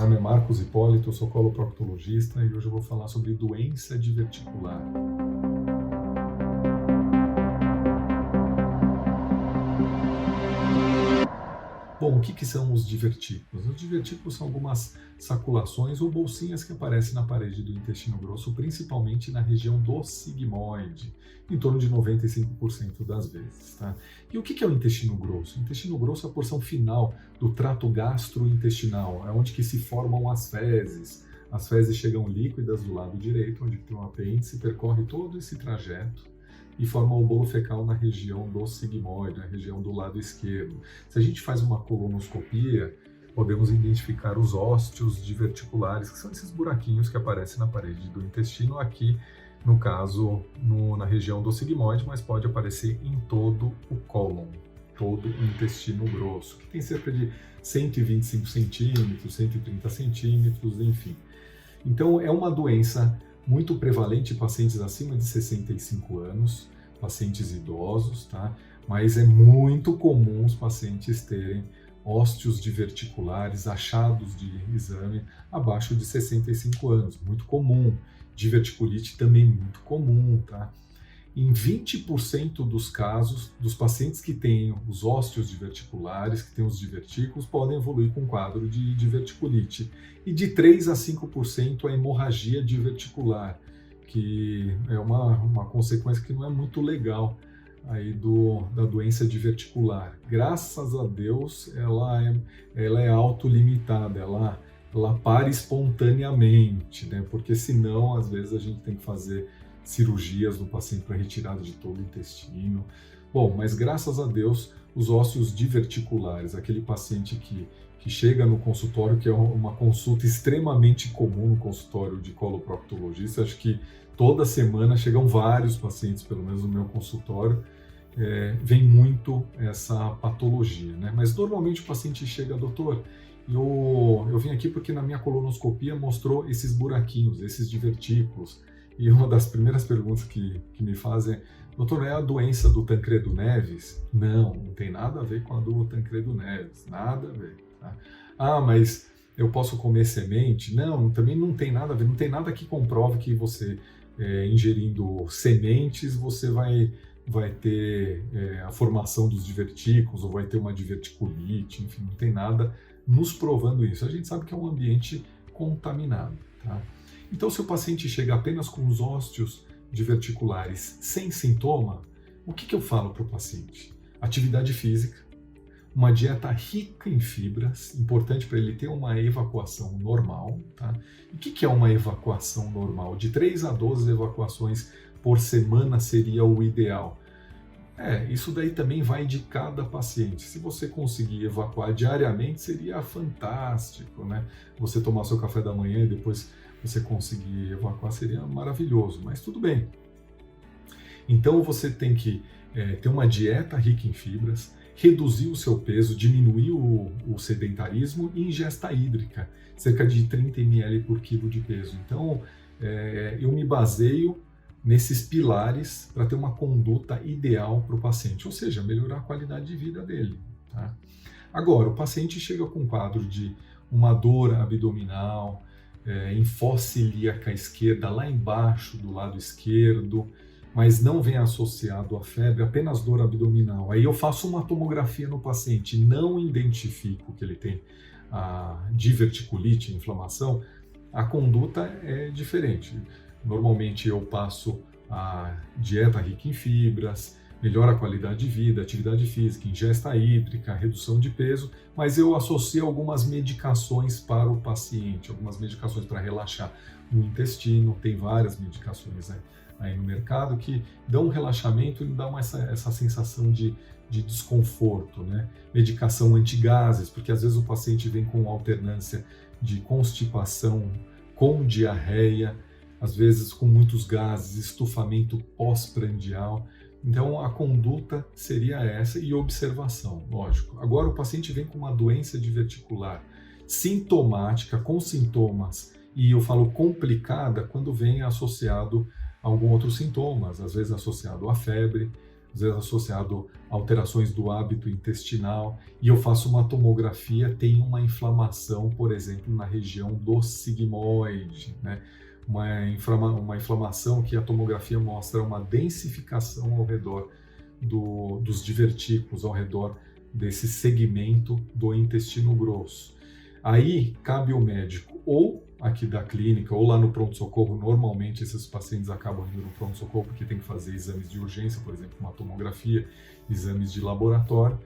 nome é Marcos Hipólito, eu sou coloproctologista e hoje eu vou falar sobre doença diverticular. Bom, o que são os divertículos? Os divertículos são algumas saculações ou bolsinhas que aparecem na parede do intestino grosso, principalmente na região do sigmoide, em torno de 95% das vezes. Tá? E o que é o intestino grosso? O intestino grosso é a porção final do trato gastrointestinal, é onde que se formam as fezes. As fezes chegam líquidas do lado direito, onde tem um apêndice, percorre todo esse trajeto e forma o bolo fecal na região do sigmoide, na região do lado esquerdo. Se a gente faz uma colonoscopia, podemos identificar os ósteos diverticulares, que são esses buraquinhos que aparecem na parede do intestino, aqui, no caso, na região do sigmoide, mas pode aparecer em todo o cólon, todo o intestino grosso, que tem cerca de 125 centímetros, 130 centímetros, enfim. Então, é uma doença muito prevalente em pacientes acima de 65 anos, pacientes idosos, tá? Mas é muito comum os pacientes terem ósteos diverticulares achados de exame abaixo de 65 anos, muito comum. Diverticulite também muito comum, tá? Em 20% dos casos, dos pacientes que têm os ósteos diverticulares, que têm os divertículos, podem evoluir com um quadro de diverticulite. E de 3 a 5% a hemorragia diverticular, que é uma consequência que não é muito legal aí da doença diverticular. Graças a Deus, ela é autolimitada, ela para espontaneamente, né? Porque senão, às vezes, a gente tem que fazer cirurgias no paciente para retirada de todo o intestino. Bom, mas graças a Deus, os ósseos diverticulares, aquele paciente que chega no consultório, que é uma consulta extremamente comum no consultório de coloproctologista, acho que toda semana chegam vários pacientes, pelo menos no meu consultório, vem muito essa patologia, né? Mas normalmente o paciente chega, doutor, eu vim aqui porque na minha colonoscopia mostrou esses buraquinhos, esses divertículos. E uma das primeiras perguntas que me fazem é: doutor, é a doença do Tancredo Neves? Não tem nada a ver com a do Tancredo Neves, nada a ver. Tá? Ah, mas eu posso comer semente? Não, também não tem nada a ver, não tem nada que comprove que você, ingerindo sementes, você vai ter a formação dos divertículos ou vai ter uma diverticulite, enfim, não tem nada nos provando isso. A gente sabe que é um ambiente contaminado, tá? Então, se o paciente chega apenas com os ósteos diverticulares sem sintoma, o que eu falo para o paciente? Atividade física, uma dieta rica em fibras, importante para ele ter uma evacuação normal. Tá? E o que é uma evacuação normal? De 3 a 12 evacuações por semana seria o ideal. Isso daí também vai de cada paciente. Se você conseguir evacuar diariamente, seria fantástico, né? Você tomar seu café da manhã e depois você conseguir evacuar seria maravilhoso, mas tudo bem. Então você tem que ter uma dieta rica em fibras, reduzir o seu peso, diminuir o sedentarismo e ingesta hídrica, cerca de 30 ml por quilo de peso. Então eu me baseio nesses pilares para ter uma conduta ideal para o paciente, ou seja, melhorar a qualidade de vida dele. Tá? Agora, o paciente chega com um quadro de uma dor abdominal, em fossa ilíaca esquerda, lá embaixo do lado esquerdo, mas não vem associado à febre, apenas dor abdominal. Aí eu faço uma tomografia no paciente, não identifico que ele tem a diverticulite, inflamação, a conduta é diferente. Normalmente eu passo a dieta rica em fibras, melhora a qualidade de vida, atividade física, ingesta hídrica, redução de peso, mas eu associo algumas medicações para o paciente, algumas medicações para relaxar o intestino, tem várias medicações aí no mercado que dão um relaxamento e dão essa sensação de desconforto, né? Medicação antigases, porque às vezes o paciente vem com alternância de constipação com diarreia, às vezes com muitos gases, estufamento pós-prandial. Então, a conduta seria essa e observação, lógico. Agora, o paciente vem com uma doença diverticular sintomática, com sintomas, e eu falo complicada quando vem associado a algum outro sintomas, às vezes associado à febre, às vezes associado a alterações do hábito intestinal, e eu faço uma tomografia, tem uma inflamação, por exemplo, na região do sigmoide, né? Uma inflamação que a tomografia mostra uma densificação ao redor dos divertículos, ao redor desse segmento do intestino grosso. Aí cabe o médico, ou aqui da clínica, ou lá no pronto-socorro. Normalmente esses pacientes acabam indo no pronto-socorro porque tem que fazer exames de urgência, por exemplo, uma tomografia, exames de laboratório.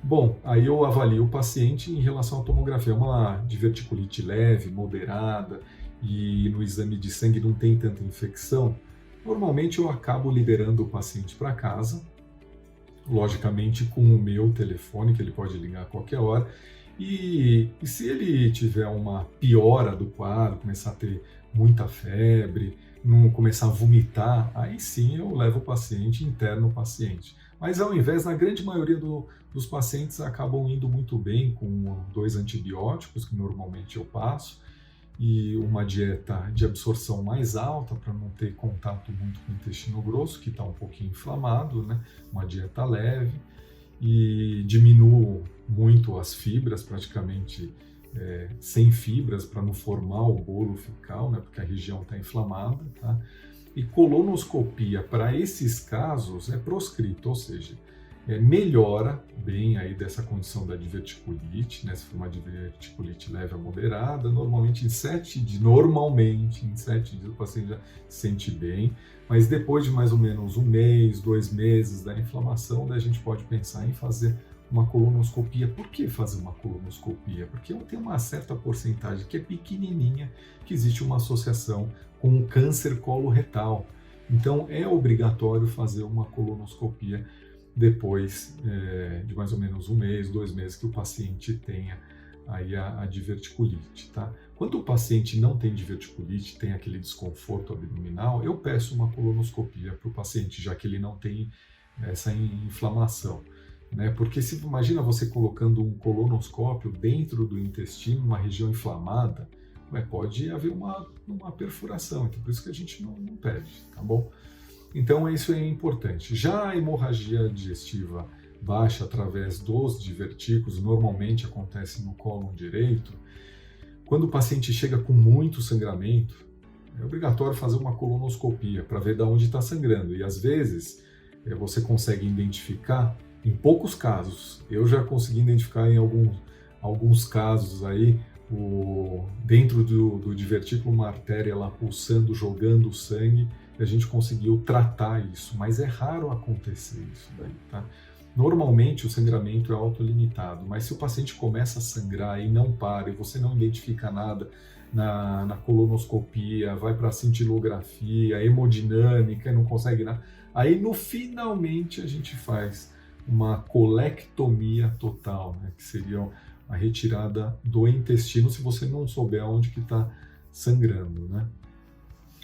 Bom, aí eu avalio o paciente em relação à tomografia. É uma diverticulite leve, moderada, e no exame de sangue não tem tanta infecção. Normalmente eu acabo liberando o paciente para casa, logicamente com o meu telefone, que ele pode ligar a qualquer hora. E se ele tiver uma piora do quadro, começar a ter muita febre, não começar a vomitar, aí sim eu levo o paciente, interno o paciente. Mas ao invés, na grande maioria dos pacientes acabam indo muito bem com 2 antibióticos, que normalmente eu passo, e uma dieta de absorção mais alta, para não ter contato muito com o intestino grosso, que está um pouquinho inflamado, né? Uma dieta leve, e diminuo muito as fibras, praticamente sem fibras, para não formar o bolo fecal, né? Porque a região está inflamada, tá? E colonoscopia para esses casos é proscrito, ou seja, melhora bem aí dessa condição da diverticulite, né? Se for uma diverticulite leve a moderada, normalmente em 7 dias o paciente já se sente bem, mas depois de mais ou menos 1 mês, 2 meses da inflamação, daí a gente pode pensar em fazer uma colonoscopia. Por que fazer uma colonoscopia? Porque tem uma certa porcentagem que é pequenininha, que existe uma associação com o câncer coloretal. Então é obrigatório fazer uma colonoscopia depois de mais ou menos 1 mês, 2 meses que o paciente tenha aí a diverticulite, tá? Quando o paciente não tem diverticulite, tem aquele desconforto abdominal, eu peço uma colonoscopia para o paciente, já que ele não tem essa inflamação, né? Porque imagina você colocando um colonoscópio dentro do intestino, uma região inflamada, pode haver uma perfuração, então por isso que a gente não pede, tá bom? Então isso é importante. Já a hemorragia digestiva baixa através dos divertículos, normalmente acontece no cólon direito. Quando o paciente chega com muito sangramento, é obrigatório fazer uma colonoscopia para ver de onde está sangrando. E às vezes você consegue identificar, em poucos casos, eu já consegui identificar em alguns casos aí, dentro do divertículo uma artéria lá pulsando, jogando sangue, e a gente conseguiu tratar isso, mas é raro acontecer isso daí, tá? Normalmente o sangramento é autolimitado, mas se o paciente começa a sangrar e não para, e você não identifica nada na colonoscopia, vai para a cintilografia, hemodinâmica e não consegue nada, aí finalmente a gente faz uma colectomia total, né, que seria a retirada do intestino se você não souber onde que está sangrando, né?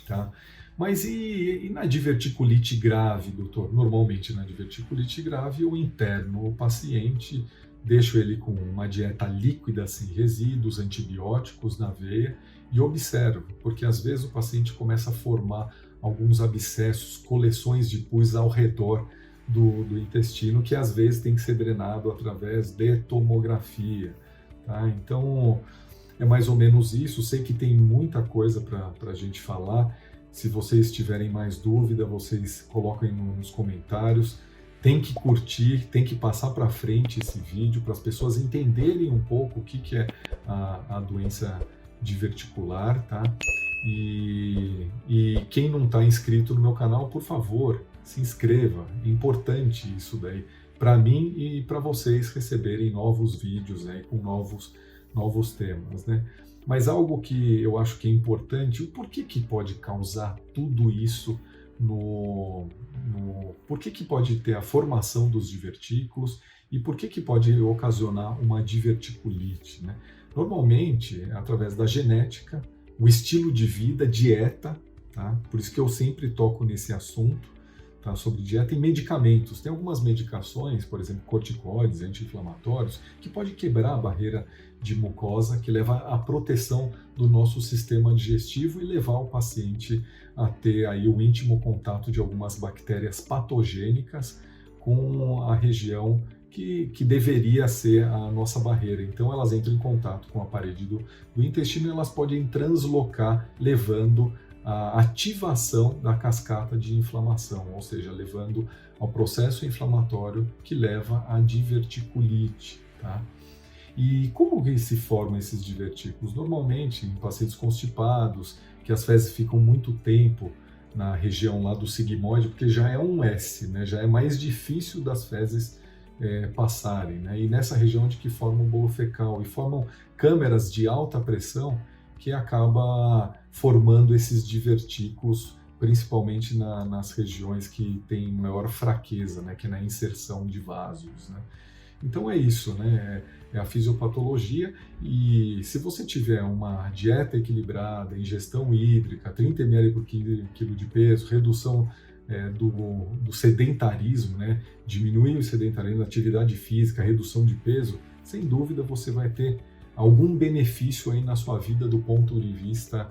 Tá? Mas e na diverticulite grave, doutor? Normalmente na diverticulite grave eu interno o paciente, deixo ele com uma dieta líquida sem resíduos, antibióticos na veia e observo, porque às vezes o paciente começa a formar alguns abscessos, coleções de pus ao redor do intestino, que às vezes tem que ser drenado através de tomografia, tá? Então é mais ou menos isso. Sei que tem muita coisa para a gente falar. Se vocês tiverem mais dúvida, vocês coloquem nos comentários. Tem que curtir, tem que passar para frente esse vídeo para as pessoas entenderem um pouco o que é a doença diverticular, tá? E quem não está inscrito no meu canal, por favor, se inscreva. É importante isso daí para mim e para vocês receberem novos vídeos aí com novos temas, né? Mas algo que eu acho que é importante, o porquê que pode causar tudo isso por que pode ter a formação dos divertículos e por que pode ocasionar uma diverticulite, né? Normalmente, através da genética, o estilo de vida, dieta, tá? Por isso que eu sempre toco nesse assunto, tá? Sobre dieta e medicamentos. Tem algumas medicações, por exemplo, corticoides, anti-inflamatórios, que pode quebrar a barreira de mucosa, que leva à proteção do nosso sistema digestivo e levar o paciente a ter aí o íntimo contato de algumas bactérias patogênicas, com a região que deveria ser a nossa barreira. Então elas entram em contato com a parede do intestino e elas podem translocar, levando a ativação da cascata de inflamação, ou seja, levando ao processo inflamatório que leva à diverticulite. Tá? E como que se formam esses divertículos? Normalmente em pacientes constipados, que as fezes ficam muito tempo na região lá do sigmoide, porque já é um S, né? Já é mais difícil das fezes passarem, né? E nessa região onde que forma o bolo fecal e formam câmeras de alta pressão que acaba formando esses divertículos, principalmente nas regiões que têm maior fraqueza, né? Que é na inserção de vasos, né? Então é isso, né? É a fisiopatologia, e se você tiver uma dieta equilibrada, ingestão hídrica, 30 ml por quilo de peso, redução do sedentarismo, né? Diminuir o sedentarismo, atividade física, redução de peso, sem dúvida você vai ter algum benefício aí na sua vida do ponto de vista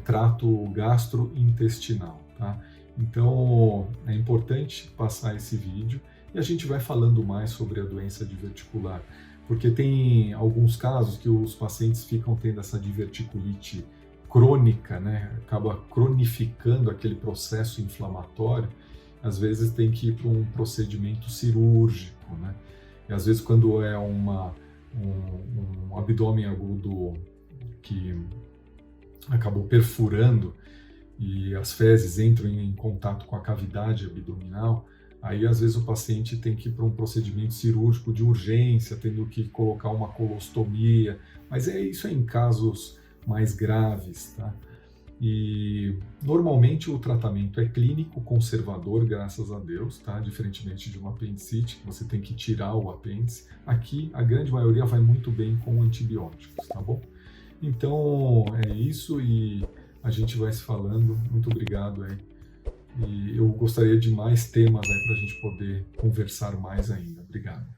trato gastrointestinal, tá? Então é importante passar esse vídeo e a gente vai falando mais sobre a doença diverticular, porque tem alguns casos que os pacientes ficam tendo essa diverticulite crônica, né? Acaba cronificando aquele processo inflamatório, às vezes tem que ir para um procedimento cirúrgico, né? E às vezes quando é um abdômen agudo que acabou perfurando e as fezes entram em contato com a cavidade abdominal, aí às vezes o paciente tem que ir para um procedimento cirúrgico de urgência, tendo que colocar uma colostomia, mas isso é em casos mais graves, tá? E normalmente o tratamento é clínico conservador, graças a Deus, tá? Diferentemente de uma apendicite, que você tem que tirar o apêndice. Aqui a grande maioria vai muito bem com antibióticos, tá bom? Então é isso, e a gente vai se falando. Muito obrigado aí. E eu gostaria de mais temas aí para a gente poder conversar mais ainda. Obrigado.